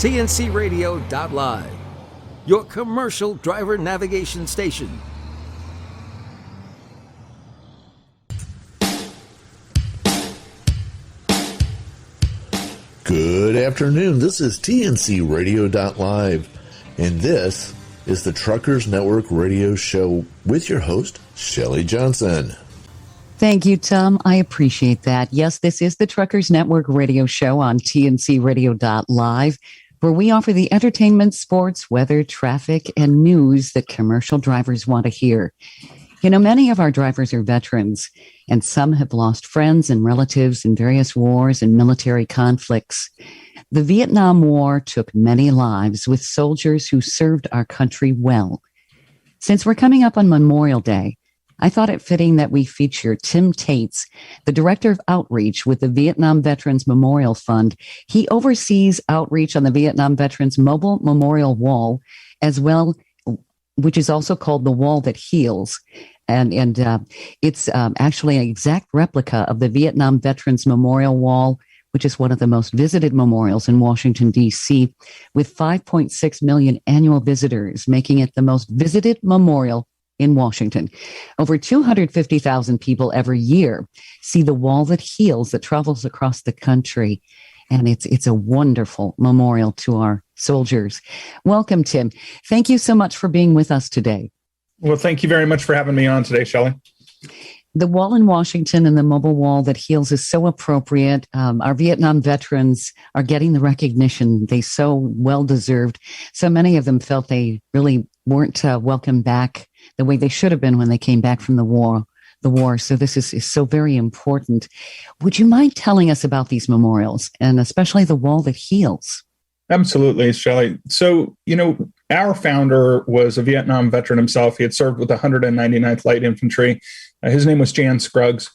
TNCRadio.LIVE, your commercial driver navigation station. Good afternoon. This is TNCRadio.LIVE, and this is the Truckers Network Radio Show with your host, Shelley Johnson. Thank you, Tom. I appreciate that. Yes, this is the Truckers Network Radio Show on TNCRadio.LIVE, where we offer the entertainment, sports, weather, traffic, and news that commercial drivers want to hear. You know, many of our drivers are veterans, and some have lost friends and relatives in various wars and military conflicts. The Vietnam War took many lives with soldiers who served our country well. Since we're coming up on Memorial Day, I thought it fitting that we feature Tim Tetz, the Director of Outreach with the Vietnam Veterans Memorial Fund. He oversees outreach on the Vietnam Veterans Mobile Memorial Wall, as well, which is also called the Wall That Heals. And it's actually an exact replica of the Vietnam Veterans Memorial Wall, which is one of the most visited memorials in Washington, D.C., with 5.6 million annual visitors, making it the most visited memorial in Washington. Over 250,000 people every year see the Wall That Heals that travels across the country. And it's a wonderful memorial to our soldiers. Welcome, Tim. Thank you so much for being with us today. Well, thank you very much for having me on today, Shelley. The wall in Washington and the mobile wall that heals is so appropriate. Our Vietnam veterans are getting the recognition they so well deserved. So many of them felt they really weren't welcomed back the way they should have been when they came back from the war. So this is so very important. Would you mind telling us about these memorials, and especially the Wall That Heals? Absolutely, Shelley. So, our founder was a Vietnam veteran himself. He had served with the 199th Light Infantry. His name was Jan Scruggs.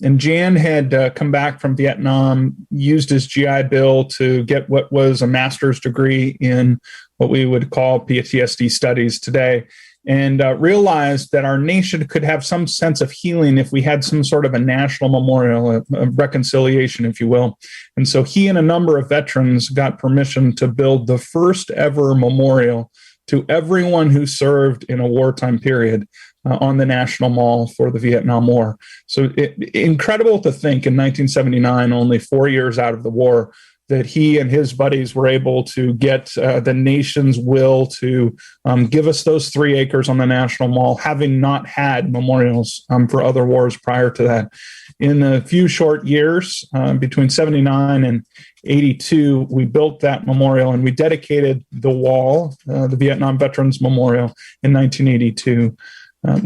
And Jan had come back from Vietnam, used his GI Bill to get what was a master's degree in what we would call PTSD studies today, and realized that our nation could have some sense of healing if we had some sort of a national memorial, a reconciliation, if you will. And so he and a number of veterans got permission to build the first ever memorial to everyone who served in a wartime period on the National Mall for the Vietnam War. So incredible to think in 1979, only 4 years out of the war, that he and his buddies were able to get the nation's will to give us those 3 acres on the National Mall, having not had memorials for other wars prior to that. In a few short years, between 79 and 82, we built that memorial, and we dedicated the wall, the Vietnam Veterans Memorial, in 1982.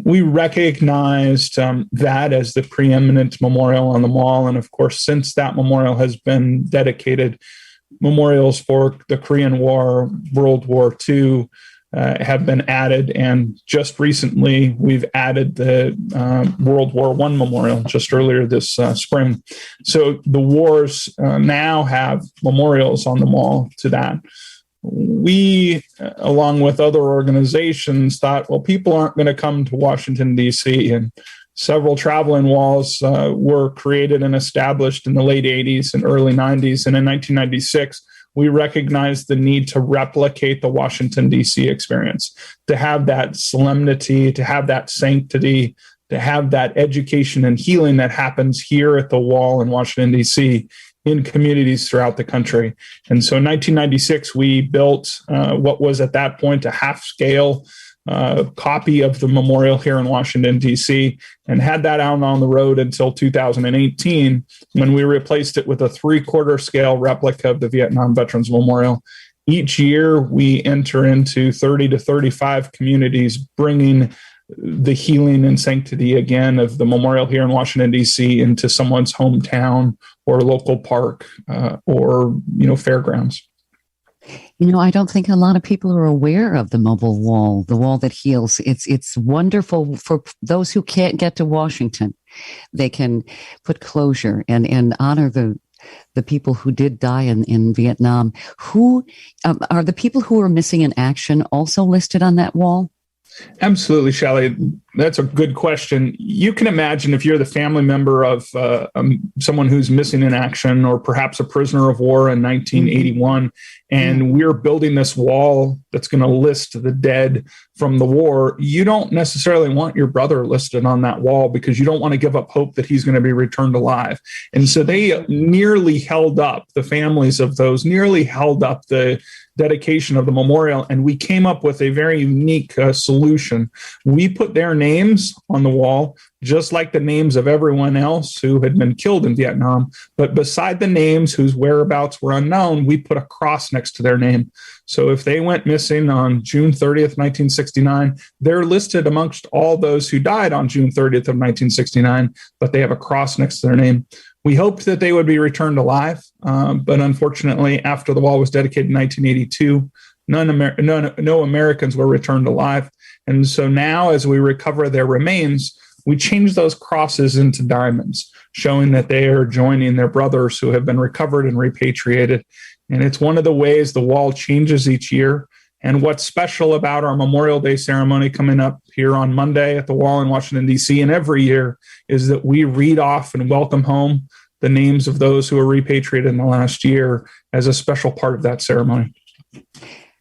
We recognized that as the preeminent memorial on the mall. And of course, since that memorial has been dedicated, memorials for the Korean War, World War II have been added. And just recently, we've added the World War I memorial just earlier this spring. So the wars now have memorials on the mall to that. We, along with other organizations, thought, well, people aren't going to come to Washington, D.C., and several traveling walls were created and established in the late 80s and early 90s. And in 1996, we recognized the need to replicate the Washington, D.C. experience, to have that solemnity, to have that sanctity, to have that education and healing that happens here at the wall in Washington, D.C., in communities throughout the country. And so in 1996, we built what was at that point a half-scale copy of the memorial here in Washington, D.C., and had that out on the road until 2018, when we replaced it with a 3/4 scale replica of the Vietnam Veterans Memorial. Each year, we enter into 30 to 35 communities, bringing the healing and sanctity again of the memorial here in Washington, D.C. into someone's hometown or local park or fairgrounds. I don't think a lot of people are aware of the mobile wall, the Wall That Heals. It's wonderful for those who can't get to Washington. They can put closure and honor the people who did die in Vietnam. Who are the people who are missing in action also listed on that wall? Absolutely, Shelley. That's a good question. You can imagine if you're the family member of someone who's missing in action, or perhaps a prisoner of war in 1981, and we're building this wall that's going to list the dead from the war, you don't necessarily want your brother listed on that wall because you don't want to give up hope that he's going to be returned alive. And so they nearly held up, the families of those nearly held up the dedication of the memorial, and we came up with a very unique solution. We put their names on the wall, just like the names of everyone else who had been killed in Vietnam, but beside the names whose whereabouts were unknown, we put a cross next to their name. So if they went missing on June 30th, 1969, they're listed amongst all those who died on June 30th of 1969, but they have a cross next to their name. We hoped that they would be returned alive, but unfortunately, after the wall was dedicated in 1982, no Americans were returned alive. And so now, as we recover their remains, we change those crosses into diamonds, showing that they are joining their brothers who have been recovered and repatriated. And it's one of the ways the wall changes each year. And what's special about our Memorial Day ceremony coming up here on Monday at the wall in Washington, D.C., and every year, is that we read off and welcome home the names of those who were repatriated in the last year as a special part of that ceremony.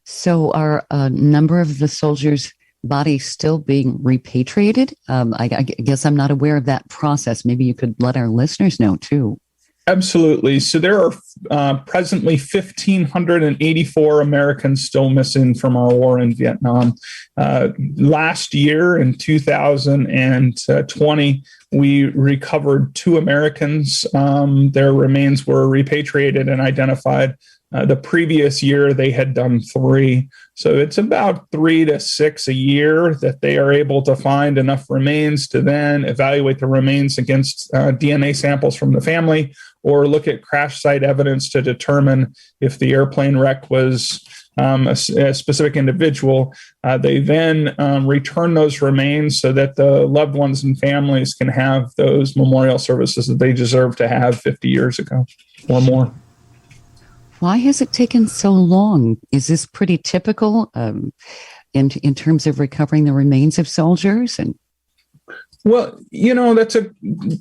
So are a number of the soldiers' bodies still being repatriated? I guess I'm not aware of that process. Maybe you could let our listeners know, too. Absolutely. So there are presently 1,584 Americans still missing from our war in Vietnam. Last year, in 2020, we recovered 2 Americans. Their remains were repatriated and identified. The previous year, they had done 3. So it's about 3 to 6 a year that they are able to find enough remains to then evaluate the remains against DNA samples from the family, or look at crash site evidence to determine if the airplane wreck was a specific individual. They then return those remains so that the loved ones and families can have those memorial services that they deserve to have 50 years ago or more. Why has it taken so long? Is this pretty typical in terms of recovering the remains of soldiers? And well, that's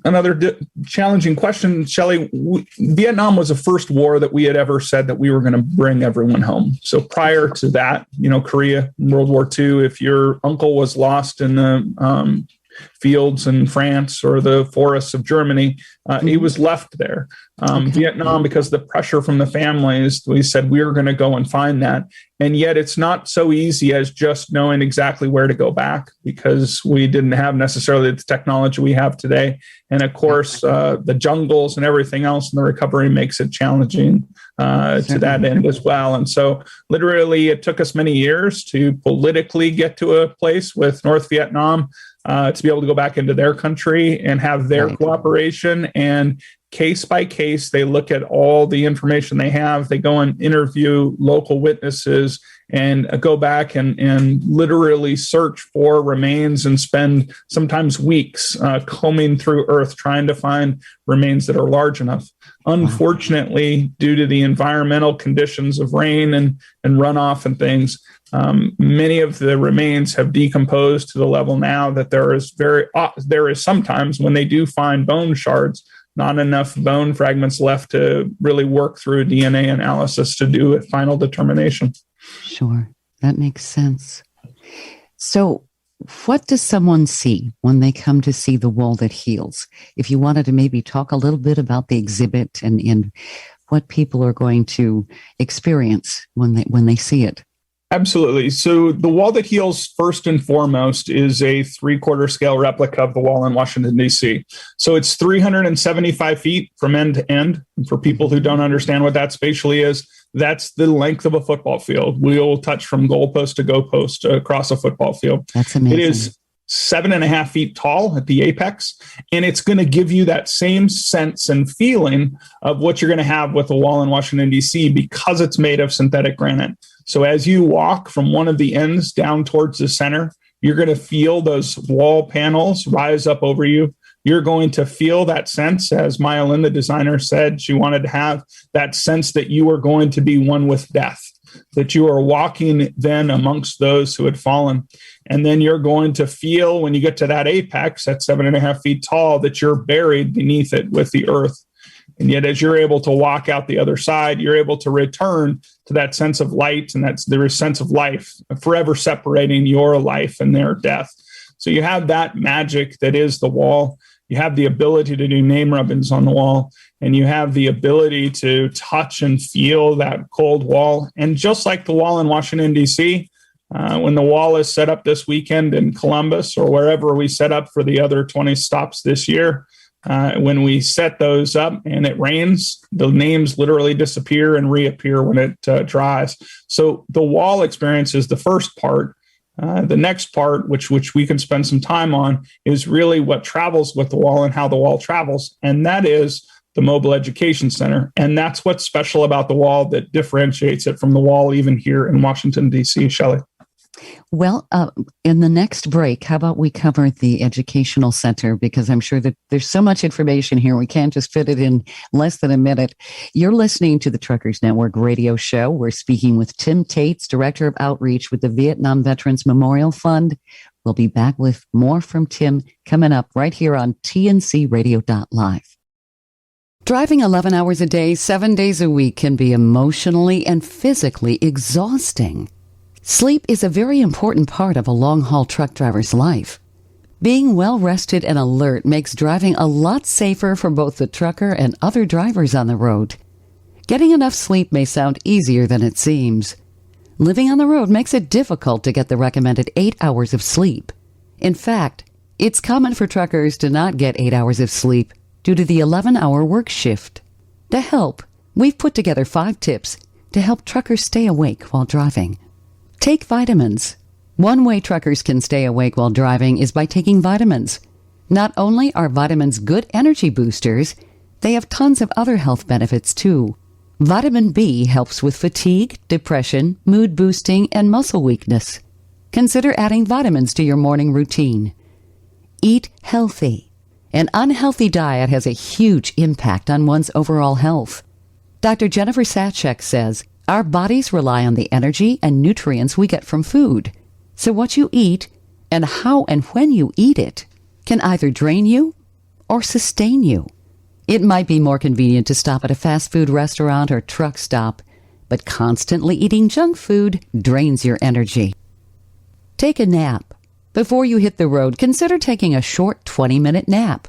another challenging question, Shelley. Vietnam was the first war that we had ever said that we were going to bring everyone home. So prior to that, Korea, World War II, if your uncle was lost in the fields in France or the forests of Germany, he was left there. Vietnam, because of the pressure from the families, we said we were going to go and find that. And yet it's not so easy as just knowing exactly where to go back, because we didn't have necessarily the technology we have today. And of course, the jungles and everything else in the recovery makes it challenging to that end as well. And so literally it took us many years to politically get to a place with North Vietnam to be able to go back into their country and have their cooperation. And case by case, they look at all the information they have. They go and interview local witnesses and go back and literally search for remains and spend sometimes weeks combing through earth trying to find remains that are large enough. Unfortunately, due to the environmental conditions of rain and runoff and things, many of the remains have decomposed to the level now that there is sometimes, when they do find bone shards, not enough bone fragments left to really work through DNA analysis to do a final determination. Sure, that makes sense. So what does someone see when they come to see the wall that heals? If you wanted to maybe talk a little bit about the exhibit and what people are going to experience when they see it. Absolutely. So the wall that heals, first and foremost, is a 3/4 scale replica of the wall in Washington, D.C. So it's 375 feet from end to end. And for people who don't understand what that spatially is, that's the length of a football field. We'll touch from goalpost to goalpost across a football field. That's amazing. It is 7.5 feet tall at the apex, and it's going to give you that same sense and feeling of what you're going to have with a wall in Washington, D.C. because it's made of synthetic granite. So as you walk from one of the ends down towards the center, you're going to feel those wall panels rise up over you. You're going to feel that sense, as Maya Lin, the designer, said she wanted to have that sense that you are going to be one with death. that you are walking then amongst those who had fallen. And then you're going to feel when you get to that apex at 7.5 feet tall that you're buried beneath it with the earth. And yet as you're able to walk out the other side, you're able to return to that sense of light and that's the sense of life, forever separating your life and their death. So you have that magic that is the wall. You have the ability to do name rubbings on the wall, and you have the ability to touch and feel that cold wall. And just like the wall in Washington, D.C., when the wall is set up this weekend in Columbus or wherever we set up for the other 20 stops this year, when we set those up and it rains, the names literally disappear and reappear when it dries. So the wall experience is the first part. The next part, which we can spend some time on, is really what travels with the wall and how the wall travels. And that is the Mobile Education Center. And that's what's special about the wall that differentiates it from the wall even here in Washington, D.C., Shelley. Well, in the next break, how about we cover the educational center? Because I'm sure that there's so much information here. We can't just fit it in less than a minute. You're listening to the Truckers Network radio show. We're speaking with Tim Tetz, Director of Outreach with the Vietnam Veterans Memorial Fund. We'll be back with more from Tim coming up right here on TNCRadio.LIVE. Driving 11 hours a day, 7 days a week can be emotionally and physically exhausting. Sleep is a very important part of a long-haul truck driver's life. Being well-rested and alert makes driving a lot safer for both the trucker and other drivers on the road. Getting enough sleep may sound easier than it seems. Living on the road makes it difficult to get the recommended 8 hours of sleep. In fact, it's common for truckers to not get 8 hours of sleep due to the 11-hour work shift. To help, we've put together 5 tips to help truckers stay awake while driving. Take vitamins. One way truckers can stay awake while driving is by taking vitamins. Not only are vitamins good energy boosters, they have tons of other health benefits too. Vitamin B helps with fatigue, depression, mood boosting, and muscle weakness. Consider adding vitamins to your morning routine. Eat healthy. An unhealthy diet has a huge impact on one's overall health. Dr. Jennifer Sachek says, our bodies rely on the energy and nutrients we get from food. So what you eat and how and when you eat it can either drain you or sustain you. It might be more convenient to stop at a fast food restaurant or truck stop, but constantly eating junk food drains your energy. Take a nap. Before you hit the road, consider taking a short 20-minute nap.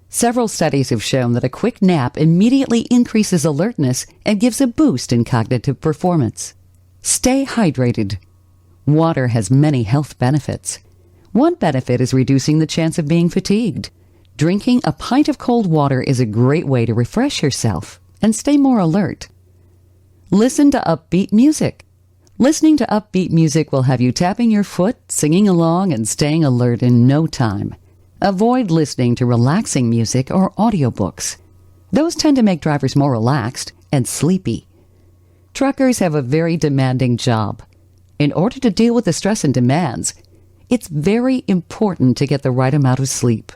Several studies have shown that a quick nap immediately increases alertness and gives a boost in cognitive performance. Stay hydrated. Water has many health benefits. One benefit is reducing the chance of being fatigued. Drinking a pint of cold water is a great way to refresh yourself and stay more alert. Listen to upbeat music. Listening to upbeat music will have you tapping your foot, singing along, and staying alert in no time. Avoid listening to relaxing music or audiobooks. Those tend to make drivers more relaxed and sleepy. Truckers have a very demanding job. In order to deal with the stress and demands, it's very important to get the right amount of sleep.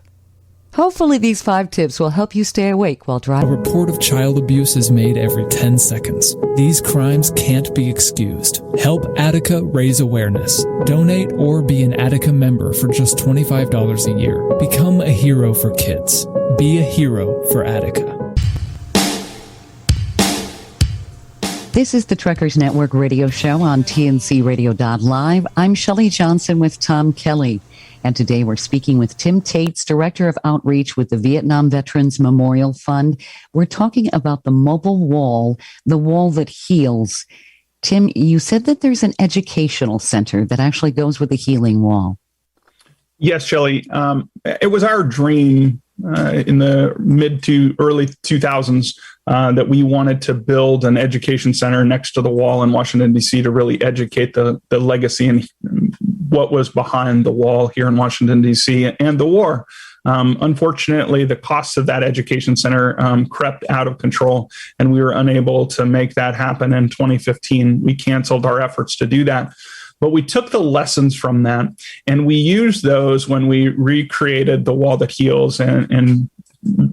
Hopefully these 5 tips will help you stay awake while driving. A report of child abuse is made every 10 seconds. These crimes can't be excused. Help Attica raise awareness. Donate or be an Attica member for just $25 a year. Become a hero for kids. Be a hero for Attica. This is the Truckers Network radio show on TNCRadio.LIVE. I'm Shelley Johnson with Tom Kelly. And today we're speaking with Tim Tetz, Director of Outreach with the Vietnam Veterans Memorial Fund. We're talking about the mobile wall, the wall that heals. Tim, you said that there's an educational center that actually goes with the healing wall. Yes, Shelley. It was our dream in the mid to early 2000s that we wanted to build an education center next to the wall in Washington, D.C. to really educate the legacy and what was behind the wall here in Washington, D.C. and the war. Unfortunately, the costs of that education center crept out of control, and we were unable to make that happen in 2015. We canceled our efforts to do that. But we took the lessons from that, and we used those when we recreated the wall that heals and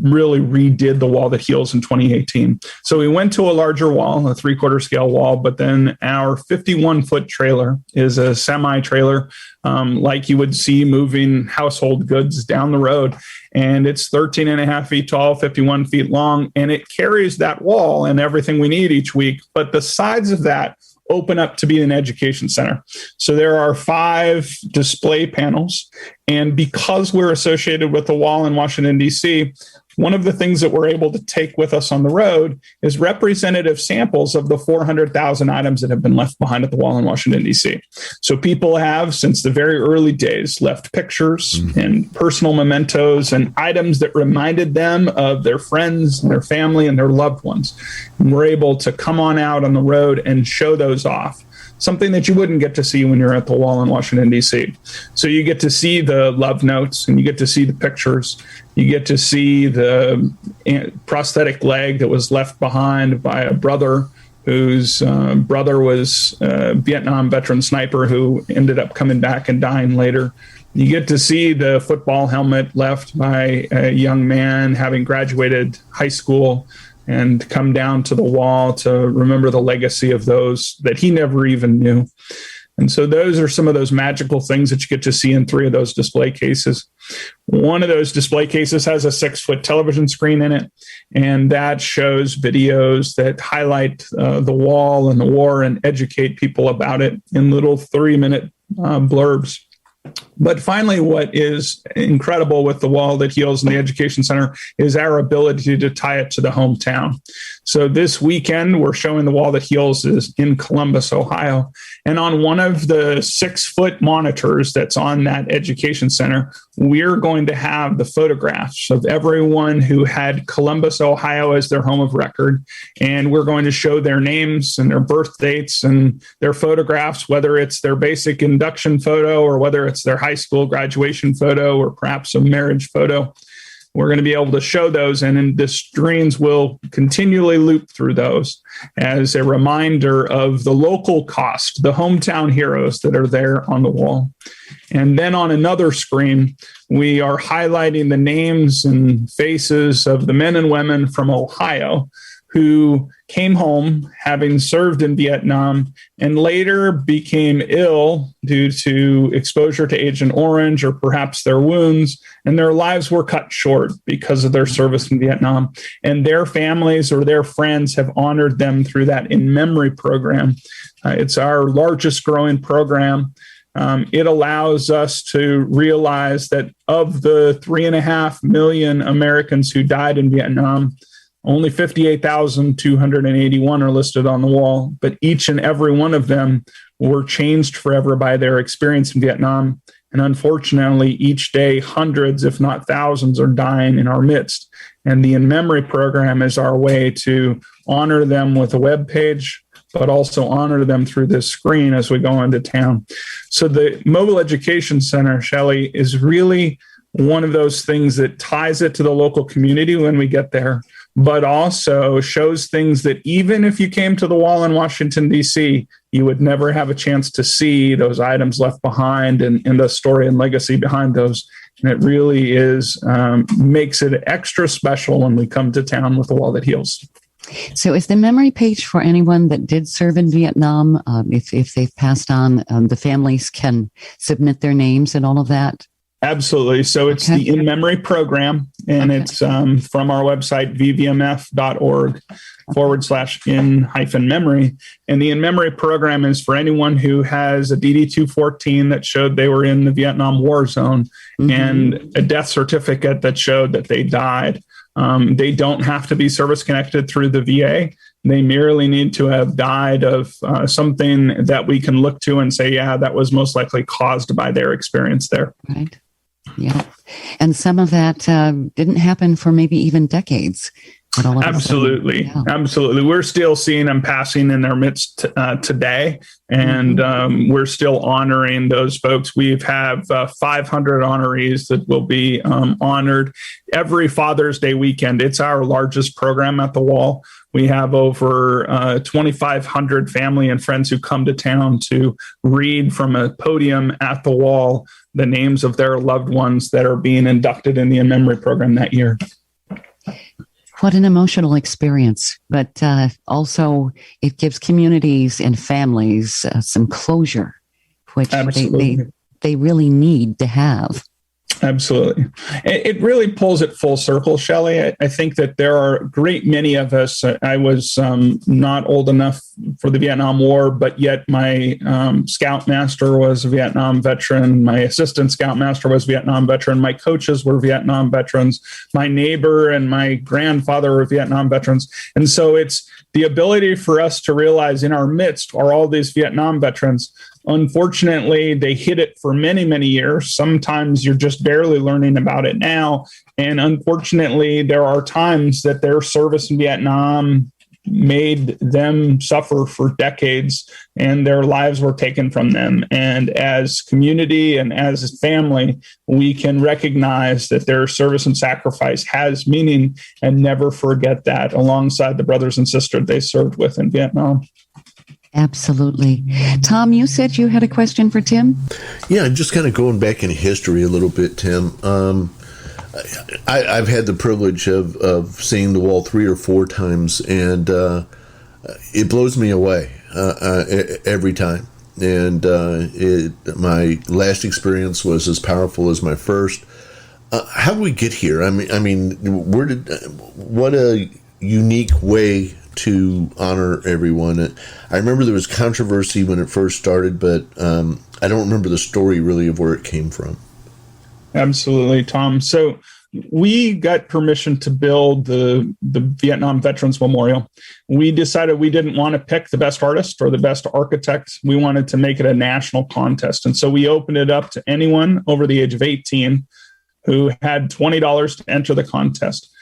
really redid the wall that heals in 2018. So we went to a larger wall, a 3/4 scale wall, but then our 51-foot trailer is a semi-trailer, like you would see moving household goods down the road. And it's 13 and a half feet tall, 51 feet long, and it carries that wall and everything we need each week. But the sides of that open up to be an education center. So there are 5 display panels. And because we're associated with the wall in Washington, D.C., one of the things that we're able to take with us on the road is representative samples of the 400,000 items that have been left behind at the wall in Washington, D.C. So people have, since the very early days, left pictures and personal mementos and items that reminded them of their friends and their family and their loved ones. And we're able to come on out on the road and show those off. Something that you wouldn't get to see when you're at the wall in Washington, D.C. So you get to see the love notes, and you get to see the pictures. You get to see the prosthetic leg that was left behind by a brother whose brother was a Vietnam veteran sniper who ended up coming back and dying later. You get to see the football helmet left by a young man having graduated high school and come down to the wall to remember the legacy of those that he never even knew. And so those are some of those magical things that you get to see in 3 of those display cases. One of those display cases has a 6-foot television screen in it, and that shows videos that highlight the wall and the war and educate people about it in little 3-minute blurbs. But finally, what is incredible with the wall that heals in the education center is our ability to tie it to the hometown. So this weekend, we're showing the wall that heals is in Columbus, Ohio. And on one of the 6-foot monitors that's on that education center, we're going to have the photographs of everyone who had Columbus, Ohio as their home of record. And we're going to show their names and their birth dates and their photographs, whether it's their basic induction photo or whether it's their high school graduation photo or perhaps a marriage photo. We're going to be able to show those, and the screens will continually loop through those as a reminder of the local cost, the hometown heroes that are there on the wall. And then on another screen, we are highlighting the names and faces of the men and women from Ohio who came home having served in Vietnam and later became ill due to exposure to Agent Orange or perhaps their wounds, and their lives were cut short because of their service in Vietnam. And their families or their friends have honored them through that In Memory program. It's our largest growing program. It allows us to realize that of the 3.5 million Americans who died in Vietnam, only 58,281 are listed on the wall, but each and every one of them were changed forever by their experience in Vietnam. And unfortunately, each day, hundreds, if not thousands, are dying in our midst. And the In Memory program is our way to honor them with a web page, but also honor them through this screen as we go into town. So the Mobile Education Center, Shelley, is really one of those things that ties it to the local community when we get there, but also shows things that even if you came to the wall in Washington, D.C., you would never have a chance to see those items left behind and the story and legacy behind those. And it really is makes it extra special when we come to town with the wall that heals. So is the memory page for anyone that did serve in Vietnam? If they've passed on, the families can submit their names and all of that? Absolutely. So it's the In Memory program, and it's from our website, vvmf.org/in-memory. And the In Memory program is for anyone who has a DD-214 that showed they were in the Vietnam War zone and a death certificate that showed that they died. They don't have to be service connected through the VA. They merely need to have died of something that we can look to and say, yeah, that was most likely caused by their experience there. Right. Yeah. And some of that didn't happen for maybe even decades. Absolutely. Yeah. Absolutely. We're still seeing them passing in their midst today, and we're still honoring those folks. We have 500 honorees that will be honored every Father's Day weekend. It's our largest program at the wall. We have over 2,500 family and friends who come to town to read from a podium at the wall the names of their loved ones that are being inducted in the In Memory program that year. What an emotional experience, but also it gives communities and families some closure, which they really need to have. Absolutely. It really pulls it full circle, Shelley. I think that there are a great many of us. I was not old enough for the Vietnam War, but yet my scoutmaster was a Vietnam veteran. My assistant scoutmaster was a Vietnam veteran. My coaches were Vietnam veterans. My neighbor and my grandfather were Vietnam veterans. And so it's the ability for us to realize in our midst are all these Vietnam veterans. Unfortunately, they hid it for many, many years. Sometimes you're just barely learning about it now. And unfortunately, there are times that their service in Vietnam made them suffer for decades and their lives were taken from them. And as community and as family, we can recognize that their service and sacrifice has meaning and never forget that alongside the brothers and sisters they served with in Vietnam. Absolutely. Tom, you said you had a question for Tim? Yeah, just kind of going back in history a little bit, Tim. I've had the privilege of seeing the wall 3 or 4 times, and it blows me away every time. And my last experience was as powerful as my first. How did we get here? I mean, what a unique way to honor everyone. I remember there was controversy when it first started, but I don't remember the story really of where it came from. Absolutely, Tom. So we got permission to build the Vietnam Veterans Memorial. We decided we didn't want to pick the best artist or the best architect. We wanted to make it a national contest. And so we opened it up to anyone over the age of 18 who had $20 to enter the contest.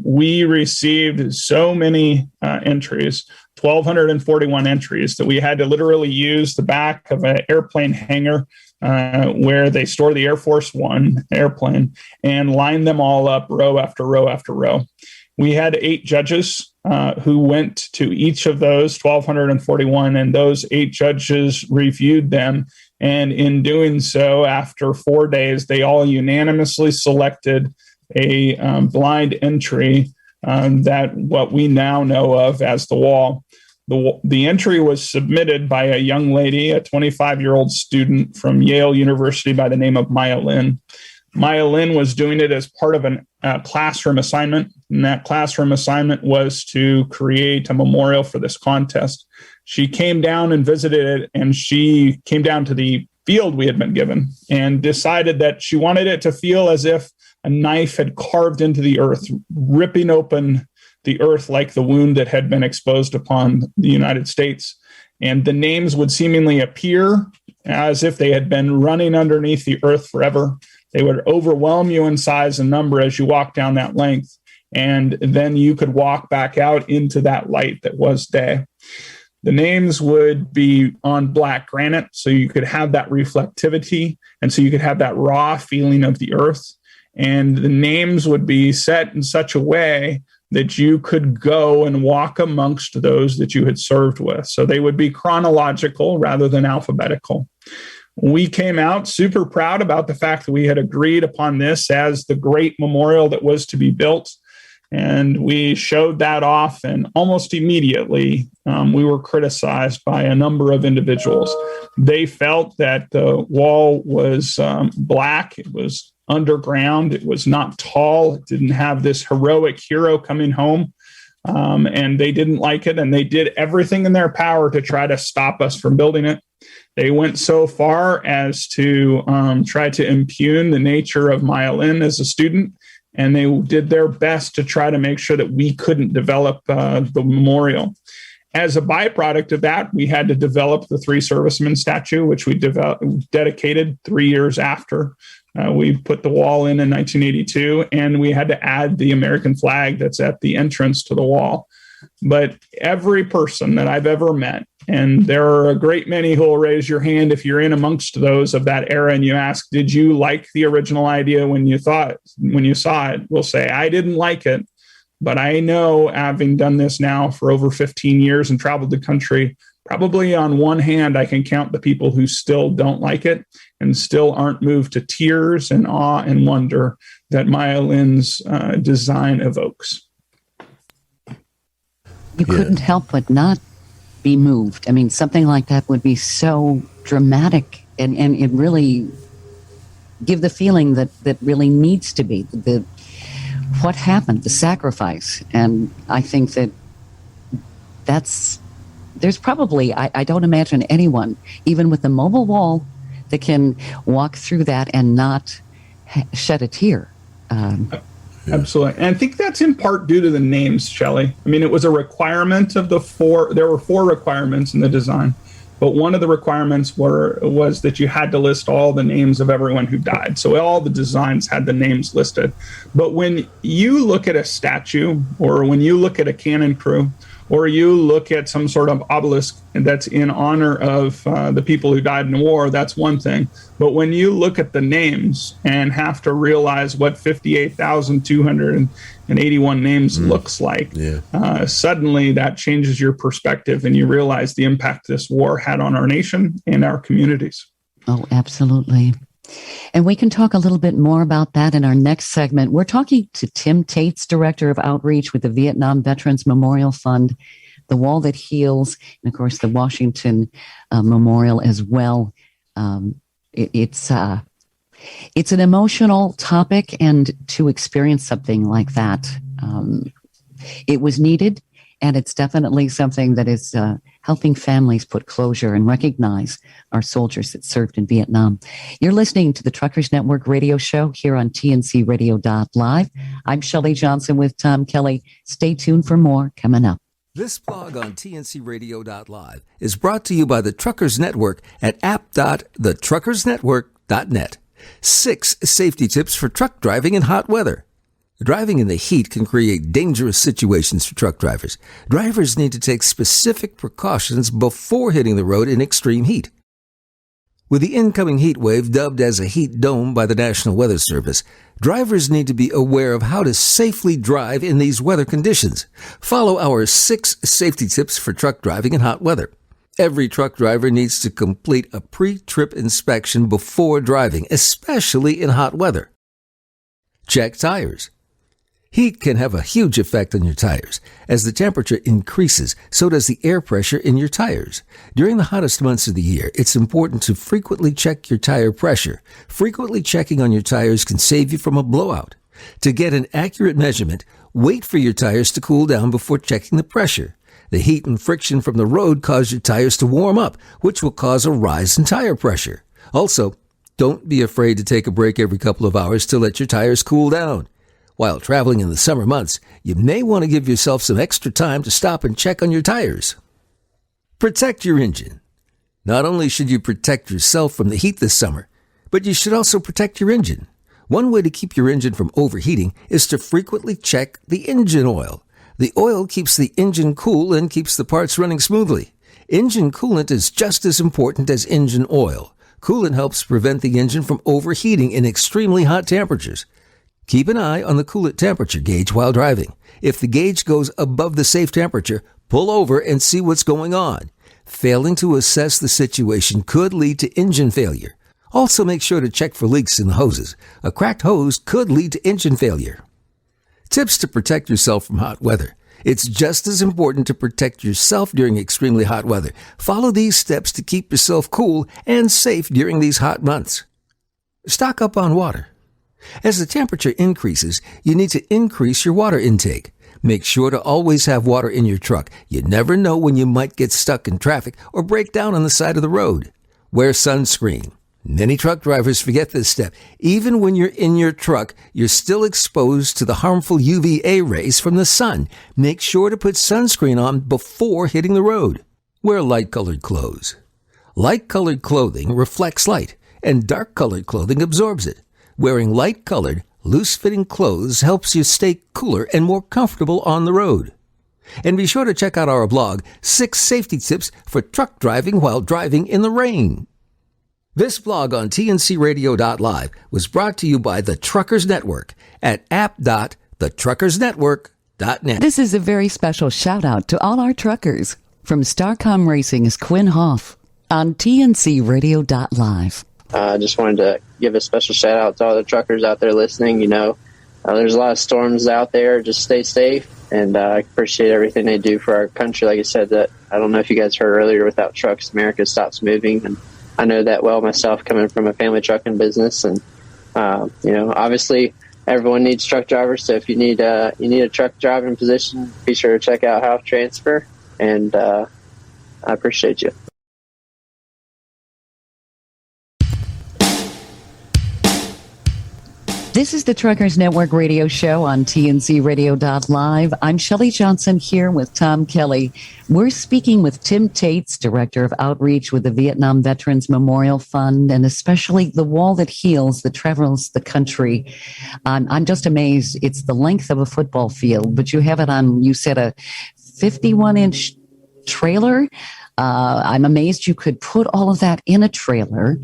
We received so many entries, 1,241 entries, that we had to literally use the back of an airplane hangar where they store the Air Force One airplane and line them all up row after row after row. We had 8 judges who went to each of those 1,241, and those 8 judges reviewed them. And in doing so, after 4 days, they all unanimously selected a blind entry that what we now know of as the wall. The entry was submitted by a young lady, a 25-year-old student from Yale University by the name of Maya Lin. Maya Lin was doing it as part of a classroom assignment, and that classroom assignment was to create a memorial for this contest. She came down and visited it, and she came down to the field we had been given and decided that she wanted it to feel as if a knife had carved into the earth, ripping open the earth like the wound that had been exposed upon the United States. And the names would seemingly appear as if they had been running underneath the earth forever. They would overwhelm you in size and number as you walk down that length. And then you could walk back out into that light that was day. The names would be on black granite, so you could have that reflectivity, and so you could have that raw feeling of the earth. And the names would be set in such a way that you could go and walk amongst those that you had served with. So they would be chronological rather than alphabetical. We came out super proud about the fact that we had agreed upon this as the great memorial that was to be built. And we showed that off, and almost immediately we were criticized by a number of individuals. They felt that the wall was black, it was underground, it was not tall, it didn't have this heroic hero coming home, and they didn't like it, and they did everything in their power to try to stop us from building it. They went so far as to try to impugn the nature of Maya Lin as a student, and they did their best to try to make sure that we couldn't develop the memorial. As a byproduct of that, we had to develop the 3 servicemen statue, which we dedicated 3 years after. We put the wall in 1982, and we had to add the American flag that's at the entrance to the wall. But every person that I've ever met, and there are a great many who will raise your hand if you're in amongst those of that era and you ask, did you like the original idea when you saw it, will say, I didn't like it. But I know, having done this now for over 15 years and traveled the country, probably on one hand, I can count the people who still don't like it and still aren't moved to tears and awe and wonder that Maya Lin's design evokes. you couldn't help but not be moved. I mean, something like that would be so dramatic, and it really give the feeling that really needs to be what happened, the sacrifice. And I think there's probably, I don't imagine anyone, even with a mobile wall, that can walk through that and not shed a tear. Absolutely. And I think that's in part due to the names, Shelley. I mean, it was a requirement of there were 4 requirements in the design, but one of the requirements was that you had to list all the names of everyone who died. So all the designs had the names listed. But when you look at a statue, or when you look at a cannon crew, or you look at some sort of obelisk that's in honor of the people who died in war, that's one thing. But when you look at the names and have to realize what 58,281 names looks like, suddenly that changes your perspective, and you realize the impact this war had on our nation and our communities. Oh, absolutely. And we can talk a little bit more about that in our next segment. We're talking to Tim Tetz, Director of Outreach with the Vietnam Veterans Memorial Fund, The Wall That Heals, and of course the Washington Memorial as well. It's an emotional topic, and to experience something like that, it was needed, and it's definitely something that is helping families put closure and recognize our soldiers that served in Vietnam. You're listening to the Truckers Network radio show here on TNCRadio.LIVE. I'm Shelley Johnson with Tom Kelly. Stay tuned for more coming up. This blog on TNCRadio.LIVE is brought to you by the Truckers Network at app.thetruckersnetwork.net. 6 safety tips for truck driving in hot weather. Driving in the heat can create dangerous situations for truck drivers. Drivers need to take specific precautions before hitting the road in extreme heat. With the incoming heat wave dubbed as a heat dome by the National Weather Service, drivers need to be aware of how to safely drive in these weather conditions. Follow our 6 safety tips for truck driving in hot weather. Every truck driver needs to complete a pre-trip inspection before driving, especially in hot weather. Check tires. Heat can have a huge effect on your tires. As the temperature increases, so does the air pressure in your tires. During the hottest months of the year, it's important to frequently check your tire pressure. Frequently checking on your tires can save you from a blowout. To get an accurate measurement, wait for your tires to cool down before checking the pressure. The heat and friction from the road cause your tires to warm up, which will cause a rise in tire pressure. Also, don't be afraid to take a break every couple of hours to let your tires cool down. While traveling in the summer months, you may want to give yourself some extra time to stop and check on your tires. Protect your engine. Not only should you protect yourself from the heat this summer, but you should also protect your engine. One way to keep your engine from overheating is to frequently check the engine oil. The oil keeps the engine cool and keeps the parts running smoothly. Engine coolant is just as important as engine oil. Coolant helps prevent the engine from overheating in extremely hot temperatures. Keep an eye on the coolant temperature gauge while driving. If the gauge goes above the safe temperature, pull over and see what's going on. Failing to assess the situation could lead to engine failure. Also, make sure to check for leaks in the hoses. A cracked hose could lead to engine failure. Tips to protect yourself from hot weather. It's just as important to protect yourself during extremely hot weather. Follow these steps to keep yourself cool and safe during these hot months. Stock up on water. As the temperature increases, you need to increase your water intake. Make sure to always have water in your truck. You never know when you might get stuck in traffic or break down on the side of the road. Wear sunscreen. Many truck drivers forget this step. Even when you're in your truck, you're still exposed to the harmful UVA rays from the sun. Make sure to put sunscreen on before hitting the road. Wear light-colored clothes. Light-colored clothing reflects light, and dark-colored clothing absorbs it. Wearing light-colored, loose-fitting clothes helps you stay cooler and more comfortable on the road. And be sure to check out our blog, 6 Safety Tips for Truck Driving While Driving in the Rain. This blog on TNCRadio.LIVE was brought to you by the Truckers Network at app.thetruckersnetwork.net. This is a very special shout-out to all our truckers. From Starcom Racing's Quinn Hoff on TNCRadio.LIVE. I just wanted to give a special shout out to all the truckers out there listening. There's a lot of storms out there. Just stay safe. And I appreciate everything they do for our country. Like I said, that I don't know if you guys heard earlier, without trucks, America stops moving. And I know that well myself, coming from a family trucking business. And, obviously everyone needs truck drivers. So if you need a truck driving position, be sure to check out House Transfer. And I appreciate you. This is the Truckers Network radio show on TNCRadio.LIVE. I'm Shelley Johnson here with Tom Kelly. We're speaking with Tim Tetz, Director of Outreach with the Vietnam Veterans Memorial Fund, and especially the wall that heals, that travels the country. I'm just amazed. It's the length of a football field, but you have it on, you said, a 51-inch trailer. I'm amazed you could put all of that in a trailer.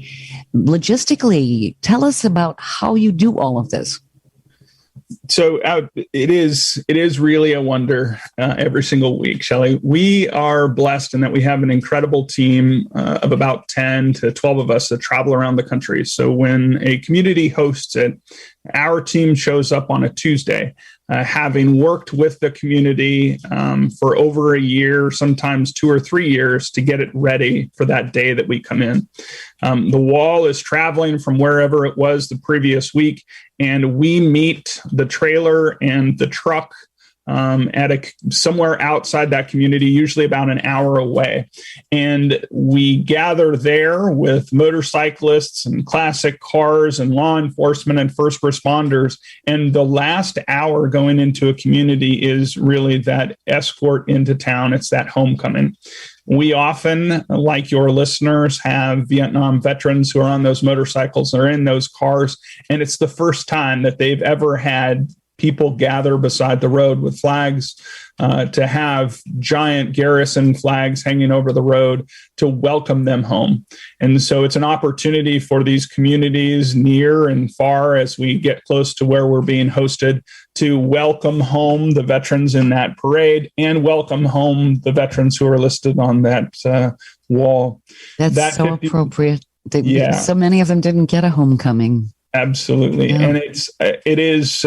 Logistically, tell us about how you do all of this. So it is really a wonder every single week, Shelley. We are blessed in that we have an incredible team of about 10 to 12 of us that travel around the country. So when a community hosts it, our team shows up on a Tuesday, having worked with the community for over a year, sometimes 2 or 3 years, to get it ready for that day that we come in. The wall is traveling from wherever it was the previous week, and we meet the trailer and the truck at somewhere outside that community, usually about an hour away. And we gather there with motorcyclists and classic cars and law enforcement and first responders. And the last hour going into a community is really that escort into town. It's that homecoming. We often, like your listeners, have Vietnam veterans who are on those motorcycles or in those cars, and it's the first time that they've ever had people gather beside the road with flags, to have giant garrison flags hanging over the road to welcome them home. And so it's an opportunity for these communities near and far, as we get close to where we're being hosted, to welcome home the veterans in that parade and welcome home the veterans who are listed on that wall. That's so appropriate. So many of them didn't get a homecoming. Absolutely. Yeah. And it is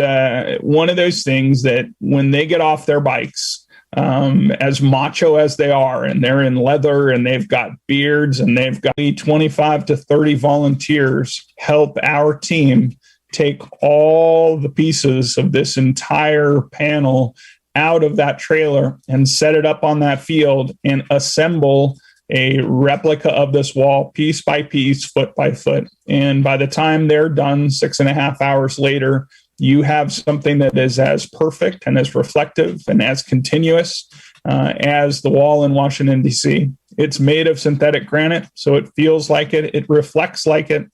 one of those things that when they get off their bikes, as macho as they are, and they're in leather and they've got beards and they've got 25 to 30 volunteers help our team take all the pieces of this entire panel out of that trailer and set it up on that field and assemble a replica of this wall, piece by piece, foot by foot. And by the time they're done, 6.5 hours later, you have something that is as perfect and as reflective and as continuous as the wall in Washington, D.C. It's made of synthetic granite, so it feels like it. It reflects like it.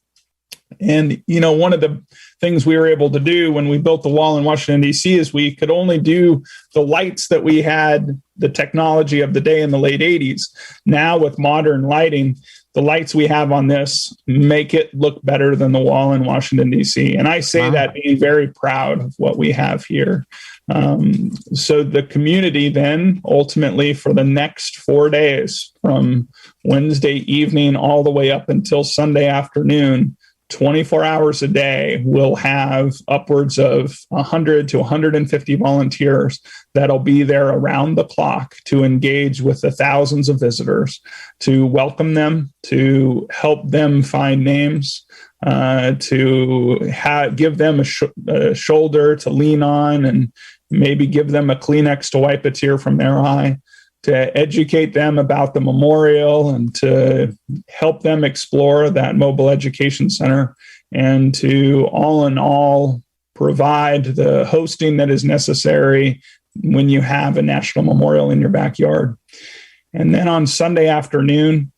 And, one of the things we were able to do when we built the wall in Washington, D.C. is we could only do the lights that we had, the technology of the day in the late 80s. Now with modern lighting, the lights we have on this make it look better than the wall in Washington, D.C. And I say that being very proud of what we have here. So the community then ultimately for the next 4 days, from Wednesday evening all the way up until Sunday afternoon, 24 hours a day, we'll have upwards of 100 to 150 volunteers that'll be there around the clock to engage with the thousands of visitors, to welcome them, to help them find names, to give them a shoulder to lean on, and maybe give them a Kleenex to wipe a tear from their eye, to educate them about the memorial and to help them explore that mobile education center, and to all in all provide the hosting that is necessary when you have a national memorial in your backyard. And then on Sunday afternoon,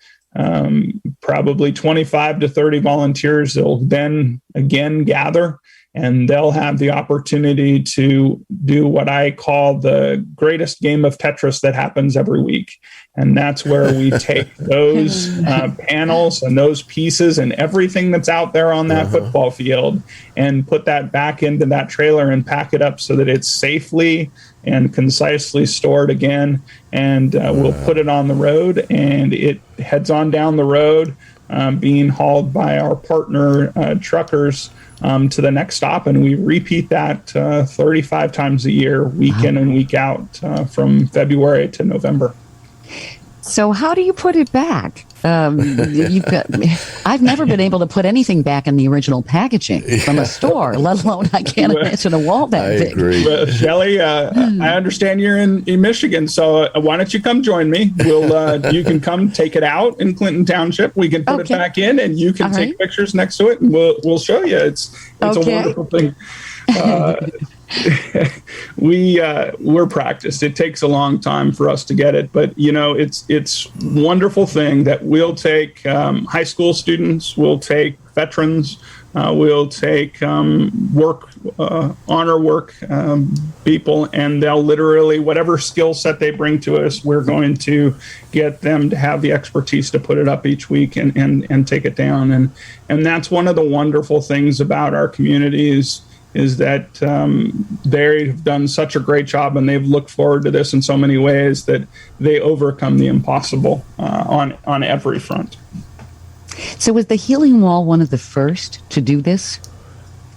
probably 25 to 30 volunteers will then again gather, and they'll have the opportunity to do what I call the greatest game of Tetris that happens every week. And that's where we take those panels and those pieces and everything that's out there on that football field and put that back into that trailer and pack it up so that it's safely and concisely stored again. And we'll put it on the road, and it heads on down the road, being hauled by our partner truckers to the next stop. And we repeat that 35 times a year, week in and week out, from February to November. So how do you put it back? I've never been able to put anything back in the original packaging from a store, let alone I can't imagine a wall that big. Agree. Well, Shelley, I understand you're in Michigan, so why don't you come join me? You can come take it out in Clinton Township. We can put it back in, and you can take pictures next to it, and we'll show you. It's a wonderful thing. We're practiced. It takes a long time for us to get it, but it's wonderful thing that we'll take high school students, we'll take veterans, we'll take honor work people, and they'll literally, whatever skill set they bring to us, we're going to get them to have the expertise to put it up each week and take it down. And that's one of the wonderful things about our communities, is that they've done such a great job, and they've looked forward to this in so many ways that they overcome the impossible on every front. So was the Healing Wall one of the first to do this?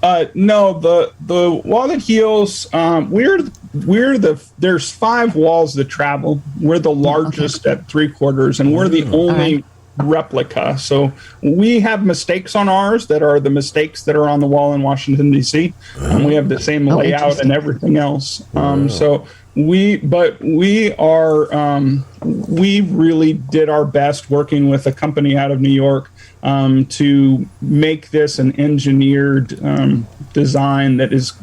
No, the Wall That Heals, there's 5 walls that travel. We're the largest at 3/4, and we're the only replica. So we have mistakes on ours that are the mistakes that are on the wall in Washington, D.C. And we have the same layout and everything else. So we really did our best working with a company out of New York to make this an engineered design that is,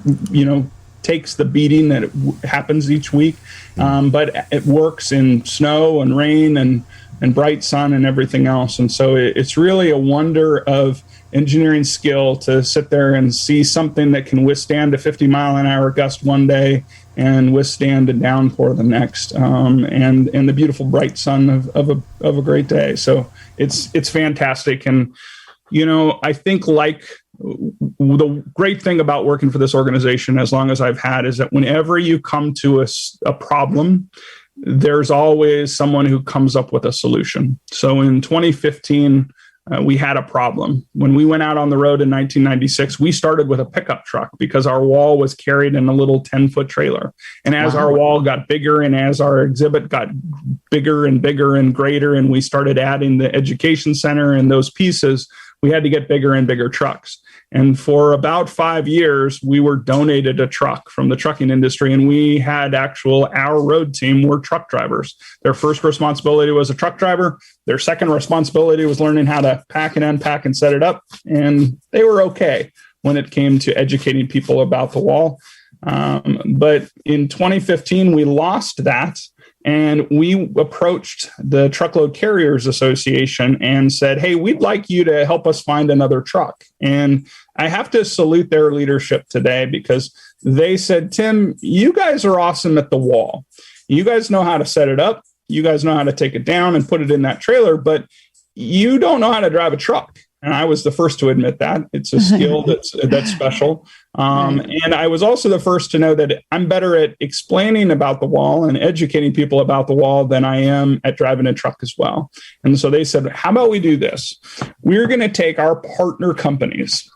takes the beating that it happens each week, but it works in snow and rain and bright sun and everything else. And so it's really a wonder of engineering skill to sit there and see something that can withstand a 50-mile-an-hour gust one day and withstand a downpour the next, and the beautiful bright sun of a great day. So it's fantastic. And, I think the great thing about working for this organization, as long as I've had, is that whenever you come to a problem, there's always someone who comes up with a solution. So in 2015, we had a problem. When we went out on the road in 1996, we started with a pickup truck because our wall was carried in a little 10-foot trailer. And as our wall got bigger and as our exhibit got bigger and bigger and greater, and we started adding the education center and those pieces, we had to get bigger and bigger trucks. And for about 5 years, we were donated a truck from the trucking industry, and we had our road team were truck drivers. Their first responsibility was a truck driver. Their second responsibility was learning how to pack and unpack and set it up. And they were okay when it came to educating people about the wall. But in 2015, we lost that. And we approached the Truckload Carriers Association and said, hey, we'd like you to help us find another truck. And I have to salute their leadership today, because they said, Tim, you guys are awesome at the wall. You guys know how to set it up. You guys know how to take it down and put it in that trailer, but you don't know how to drive a truck. And I was the first to admit that. It's a skill that's special. And I was also the first to know that I'm better at explaining about the wall and educating people about the wall than I am at driving a truck as well. And so they said, how about we do this? We're going to take our partner companies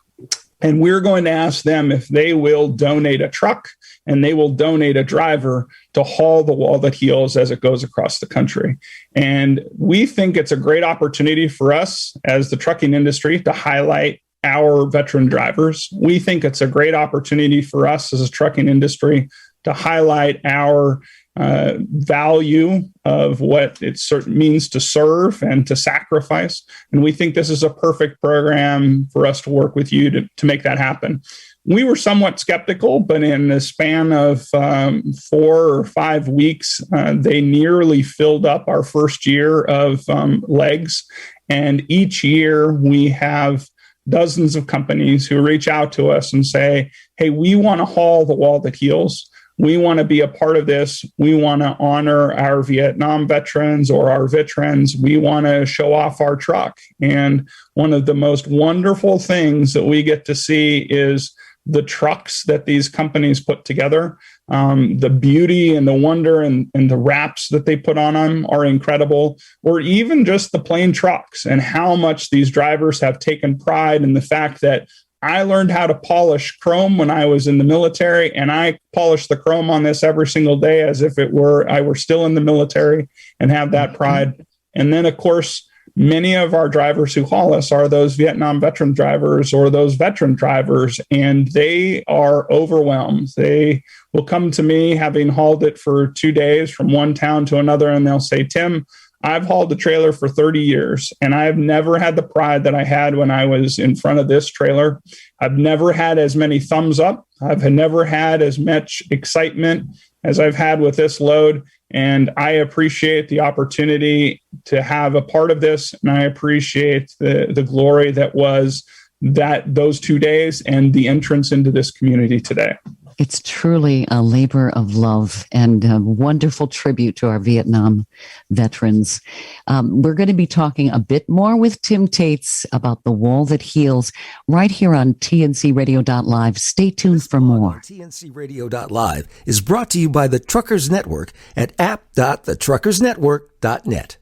and we're going to ask them if they will donate a truck and they will donate a driver to haul the Wall That Heals as it goes across the country. And we think it's a great opportunity for us as the trucking industry to highlight our veteran drivers. We think it's a great opportunity for us as a trucking industry to highlight our value of what it means to serve and to sacrifice. And we think this is a perfect program for us to work with you to make that happen. We were somewhat skeptical, but in the span of 4 or 5 weeks, they nearly filled up our first year of legs. And each year we have dozens of companies who reach out to us and say, hey, we want to haul the Wall That Heals. We want to be a part of this. We want to honor our Vietnam veterans or our veterans. We want to show off our truck. And one of the most wonderful things that we get to see is the trucks that these companies put together. The beauty and the wonder and the wraps that they put on them are incredible, or even just the plain trucks and how much these drivers have taken pride in the fact that I learned how to polish chrome when I was in the military, and I polish the chrome on this every single day as if I were still in the military, and have that pride. And then, of course, many of our drivers who haul us are those Vietnam veteran drivers or those veteran drivers, and they are overwhelmed. They will come to me having hauled it for 2 days from one town to another, and they'll say, Tim, I've hauled the trailer for 30 years, and I've never had the pride that I had when I was in front of this trailer. I've never had as many thumbs up. I've never had as much excitement as I've had with this load. And I appreciate the opportunity to have a part of this. And I appreciate the glory that was those 2 days and the entrance into this community today. It's truly a labor of love and a wonderful tribute to our Vietnam veterans. We're going to be talking a bit more with Tim Tetz about the wall that heals right here on TNCRadio.LIVE. Stay tuned for more. TNCRadio.LIVE is brought to you by the Truckers Network at app.thetruckersnetwork.net.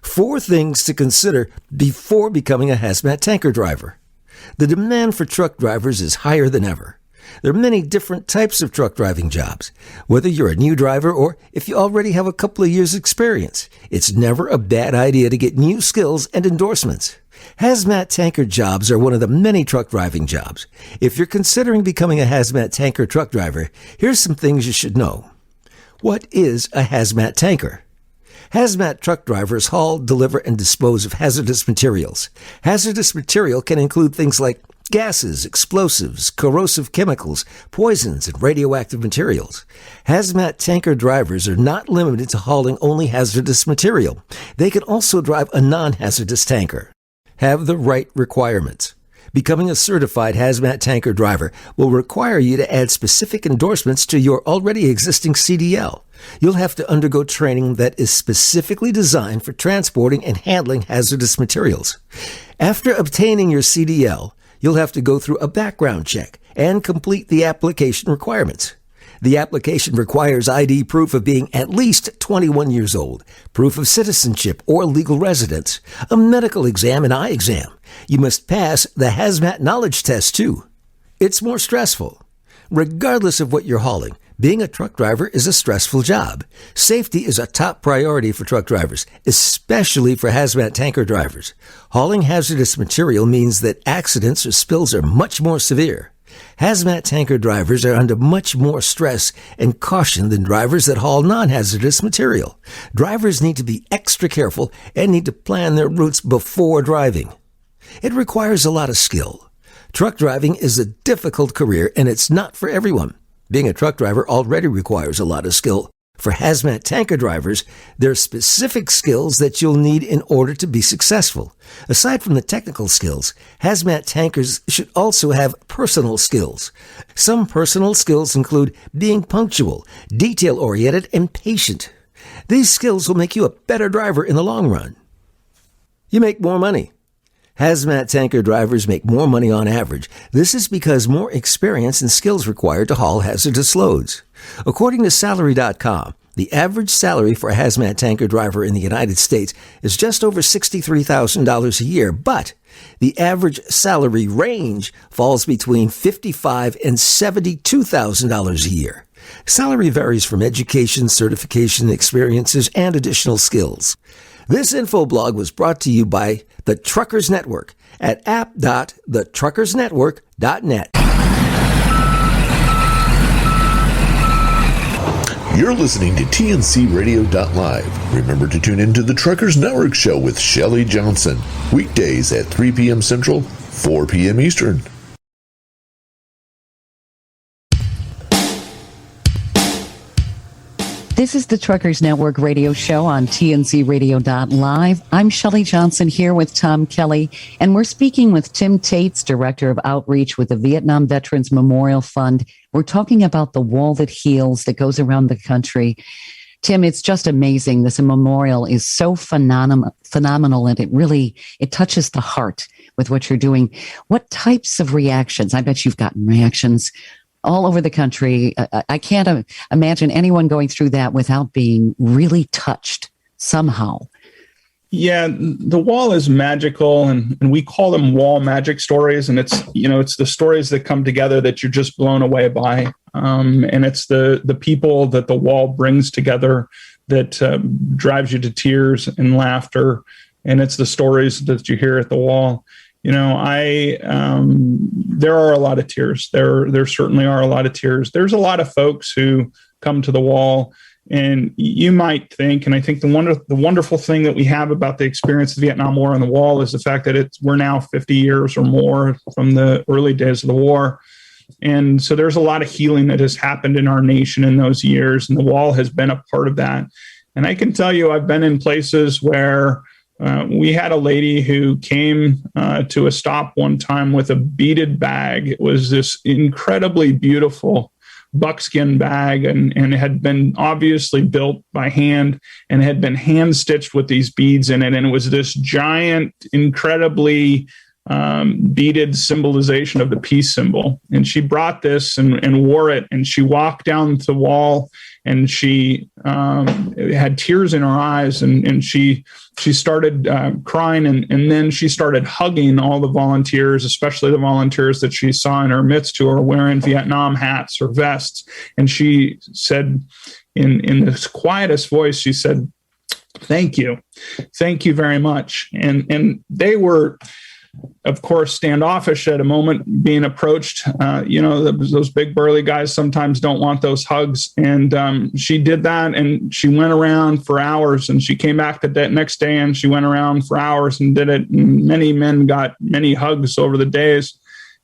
4 things to consider before becoming a hazmat tanker driver. The demand for truck drivers is higher than ever. There are many different types of truck driving jobs. Whether you're a new driver or if you already have a couple of years' experience, it's never a bad idea to get new skills and endorsements. Hazmat tanker jobs are one of the many truck driving jobs. If you're considering becoming a hazmat tanker truck driver, here's some things you should know. What is a hazmat tanker? Hazmat truck drivers haul, deliver, and dispose of hazardous materials. Hazardous material can include things like gases, explosives, corrosive chemicals, poisons, and radioactive materials. Hazmat tanker drivers are not limited to hauling only hazardous material. They can also drive a non-hazardous tanker. Have the right requirements. Becoming a certified hazmat tanker driver will require you to add specific endorsements to your already existing CDL. You'll have to undergo training that is specifically designed for transporting and handling hazardous materials. After obtaining your CDL, you'll have to go through a background check and complete the application requirements. The application requires ID proof of being at least 21 years old, proof of citizenship or legal residence, a medical exam and eye exam. You must pass the hazmat knowledge test too. It's more stressful. Regardless of what you're hauling, being a truck driver is a stressful job. Safety is a top priority for truck drivers, especially for hazmat tanker drivers. Hauling hazardous material means that accidents or spills are much more severe. Hazmat tanker drivers are under much more stress and caution than drivers that haul non-hazardous material. Drivers need to be extra careful and need to plan their routes before driving. It requires a lot of skill. Truck driving is a difficult career and it's not for everyone. Being a truck driver already requires a lot of skill. For hazmat tanker drivers, there are specific skills that you'll need in order to be successful. Aside from the technical skills, hazmat tankers should also have personal skills. Some personal skills include being punctual, detail-oriented, and patient. These skills will make you a better driver in the long run. You make more money. Hazmat tanker drivers make more money on average. This is because more experience and skills required to haul hazardous loads. According to Salary.com, the average salary for a hazmat tanker driver in the United States is just over $63,000 a year, but the average salary range falls between $55,000 and $72,000 a year. Salary varies from education, certification, experiences, and additional skills. This info blog was brought to you by the Truckers Network at app.thetruckersnetwork.net. You're listening to TNCRadio.LIVE. Remember to tune into the Truckers Network show with Shelley Johnson, weekdays at 3 p.m. Central, 4 p.m. Eastern. This is the Truckers Network radio show on TNCRadio.LIVE. I'm Shelley Johnson here with Tom Kelly, and we're speaking with Tim Tetz, Director of Outreach with the Vietnam Veterans Memorial Fund. We're talking about the wall that heals that goes around the country. Tim, it's just amazing. This memorial is so phenomenal, and it touches the heart with what you're doing. What types of reactions? I bet you've gotten reactions all over the country. I can't imagine anyone going through that without being really touched somehow. Yeah, the wall is magical, and we call them wall magic stories. And it's the stories that come together that you're just blown away by. And it's the people that the wall brings together that drives you to tears and laughter. And it's the stories that you hear at the wall. There are a lot of tears. There certainly are a lot of tears. There's a lot of folks who come to the wall, and you might think, and I think the wonderful thing that we have about the experience of the Vietnam War on the wall is the fact that we're now 50 years or more from the early days of the war. And so there's a lot of healing that has happened in our nation in those years, and the wall has been a part of that. And I can tell you, I've been in places where we had a lady who came to a stop one time with a beaded bag. It was this incredibly beautiful buckskin bag, and it had been obviously built by hand and had been hand stitched with these beads in it. And it was this giant, incredibly beaded symbolization of the peace symbol. And she brought this and wore it, and she walked down the wall, and she had tears in her eyes, and she started crying, and then she started hugging all the volunteers, especially the volunteers that she saw in her midst who are wearing Vietnam hats or vests. And she said, in the quietest voice, she said, "Thank you very much." And they were, of course, standoffish at a moment being approached. Those big burly guys sometimes don't want those hugs. And she did that, and she went around for hours, and she came back the next day, and she went around for hours and did it. And many men got many hugs over the days.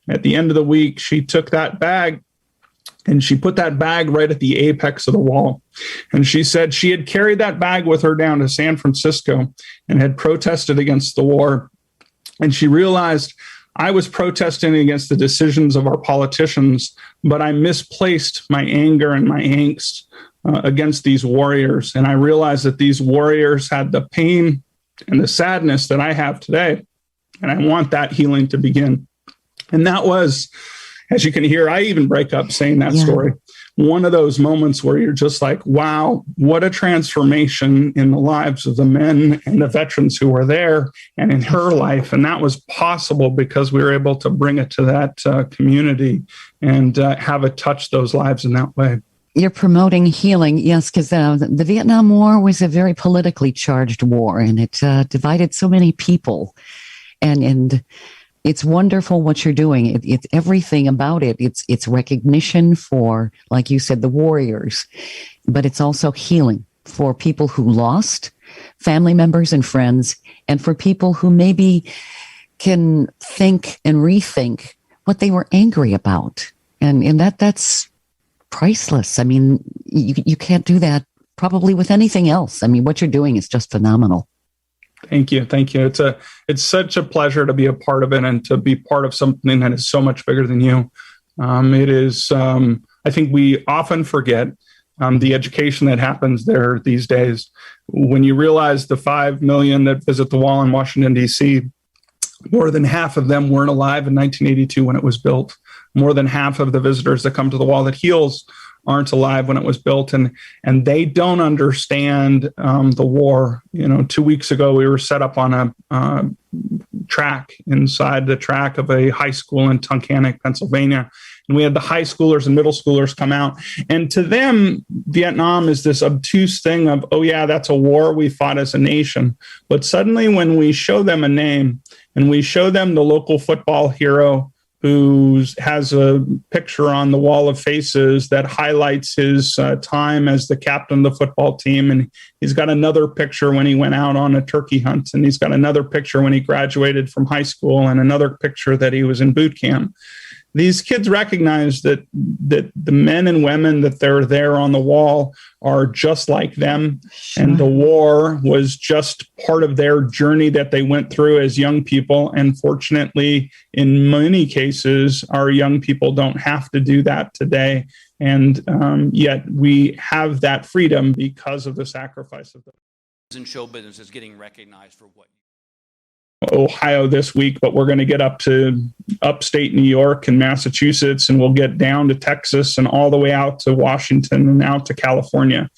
At the end of the week, she took that bag, and she put that bag right at the apex of the wall. And she said she had carried that bag with her down to San Francisco and had protested against the war. And she realized, I was protesting against the decisions of our politicians, but I misplaced my anger and my angst against these warriors. And I realized that these warriors had the pain and the sadness that I have today. And I want that healing to begin. And that was, as you can hear, I even break up saying that story. One of those moments where you're just like, wow, what a transformation in the lives of the men and the veterans who were there and in her life. And that was possible because we were able to bring it to that community and have it touch those lives in that way. You're promoting healing, yes, because the Vietnam War was a very politically charged war, and it divided so many people. And it's wonderful what you're doing. It's everything about it. It's recognition for, like you said, the warriors, but it's also healing for people who lost family members and friends, and for people who maybe can think and rethink what they were angry about. And that's priceless. I mean, you can't do that probably with anything else. I mean, what you're doing is just phenomenal. Thank you. It's such a pleasure to be a part of it and to be part of something that is so much bigger than you. It is, I think we often forget the education that happens there these days. When you realize the 5 million that visit the wall in Washington, D.C., more than half of them weren't alive in 1982 when it was built. More than half of the visitors that come to the wall that heals aren't alive when it was built, and they don't understand the war. 2 weeks ago, we were set up on a track inside the track of a high school in Tunkhannock, Pennsylvania. And we had the high schoolers and middle schoolers come out. And to them, Vietnam is this obtuse thing of, oh, yeah, that's a war we fought as a nation. But suddenly when we show them a name and we show them the local football hero who has a picture on the wall of faces that highlights his time as the captain of the football team. And he's got another picture when he went out on a turkey hunt. And he's got another picture when he graduated from high school and another picture that he was in boot camp. These kids recognize that the men and women that they're there on the wall are just like them. Sure. And the war was just part of their journey that they went through as young people. And fortunately, in many cases, our young people don't have to do that today. And yet we have that freedom because of the sacrifice of them. In show business is getting recognized for what Ohio this week, but we're going to get up to upstate New York and Massachusetts, and we'll get down to Texas and all the way out to Washington and out to California.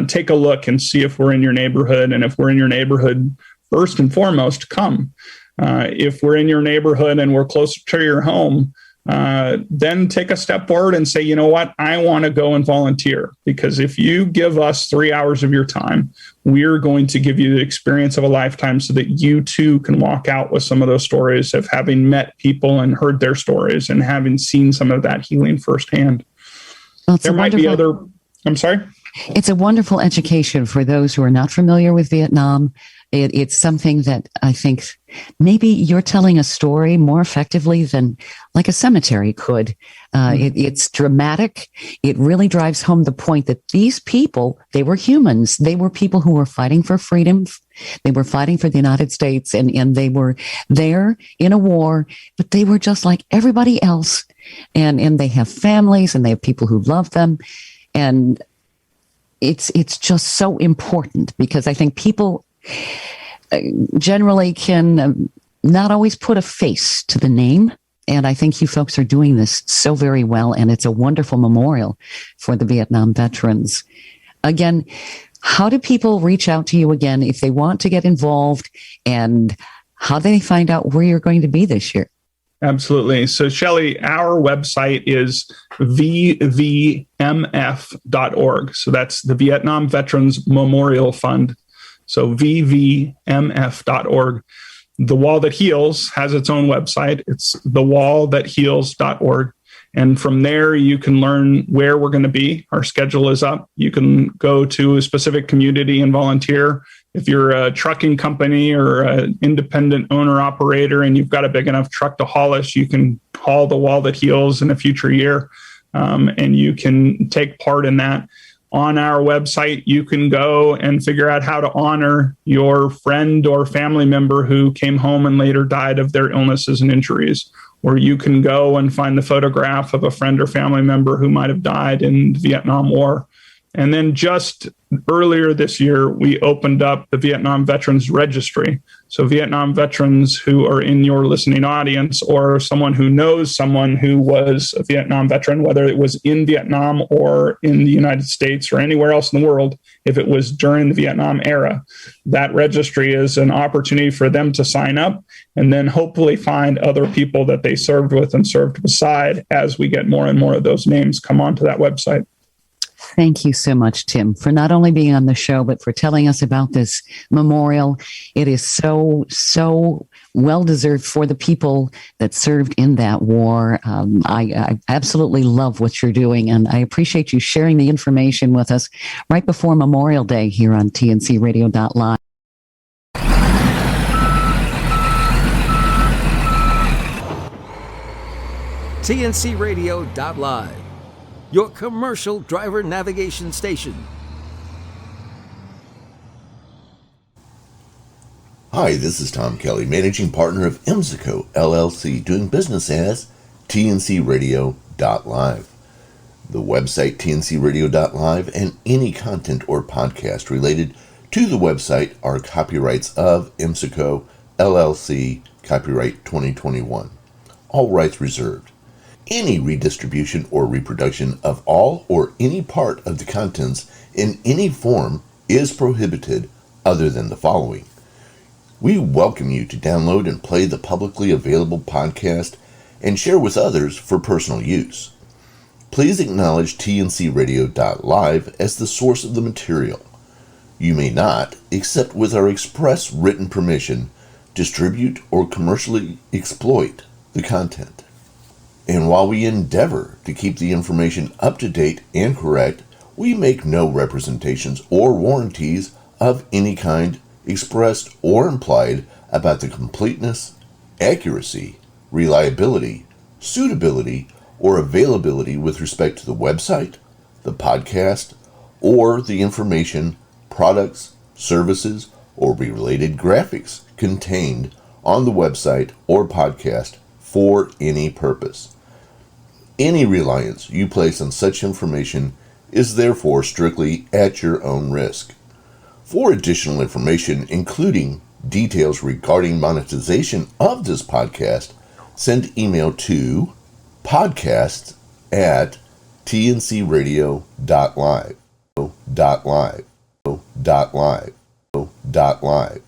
Take a look and see if we're in your neighborhood. And if we're in your neighborhood, first and foremost, come. If we're in your neighborhood and we're closer to your home, then take a step forward and say, you know what, I want to go and volunteer. Because if you give us 3 hours of your time, we're going to give you the experience of a lifetime so that you too can walk out with some of those stories of having met people and heard their stories and having seen some of that healing firsthand. Well, there might be other, I'm sorry? It's a wonderful education for those who are not familiar with Vietnam. It's something that I think maybe you're telling a story more effectively than like a cemetery could. It's dramatic. It really drives home the point that these people, they were humans. They were people who were fighting for freedom. They were fighting for the United States, and they were there in a war, but they were just like everybody else. And they have families, and they have people who love them. And it's just so important, because I think people generally can not always put a face to the name. And I think you folks are doing this so very well. And it's a wonderful memorial for the Vietnam veterans. Again, how do people reach out to you again if they want to get involved, and how do they find out where you're going to be this year? Absolutely. So, Shelley, our website is VVMF.org. So that's the Vietnam Veterans Memorial Fund. So VVMF.org. The Wall That Heals has its own website. It's thewallthatheals.org. And from there, you can learn where we're going to be. Our schedule is up. You can go to a specific community and volunteer. If you're a trucking company or an independent owner-operator and you've got a big enough truck to haul us, you can haul the Wall That Heals in a future year, and you can take part in that. On our website, you can go and figure out how to honor your friend or family member who came home and later died of their illnesses and injuries. Or you can go and find the photograph of a friend or family member who might have died in the Vietnam War. And then just earlier this year, we opened up the Vietnam Veterans Registry. So Vietnam veterans who are in your listening audience, or someone who knows someone who was a Vietnam veteran, whether it was in Vietnam or in the United States or anywhere else in the world, if it was during the Vietnam era, that registry is an opportunity for them to sign up and then hopefully find other people that they served with and served beside as we get more and more of those names come onto that website. Thank you so much, Tim, for not only being on the show, but for telling us about this memorial. It is so well-deserved for the people that served in that war. I absolutely love what you're doing, and I appreciate you sharing the information with us right before Memorial Day here on TNCRadio.LIVE. TNCRadio.LIVE, your commercial driver navigation station. Hi, this is Tom Kelly, managing partner of Emsico LLC, doing business as TNCRadio.LIVE. The website TNCRadio.LIVE and any content or podcast related to the website are copyrights of Emsico LLC, copyright 2021. All rights reserved. Any redistribution or reproduction of all or any part of the contents in any form is prohibited other than the following. We welcome you to download and play the publicly available podcast and share with others for personal use. Please acknowledge TNCRadio.LIVE as the source of the material. You may not, except with our express written permission, distribute or commercially exploit the content. And while we endeavor to keep the information up to date and correct, we make no representations or warranties of any kind expressed or implied about the completeness, accuracy, reliability, suitability, or availability with respect to the website, the podcast, or the information, products, services, or related graphics contained on the website or podcast for any purpose. Any reliance you place on such information is therefore strictly at your own risk. For additional information, including details regarding monetization of this podcast, send email to podcasts@tncradio.live.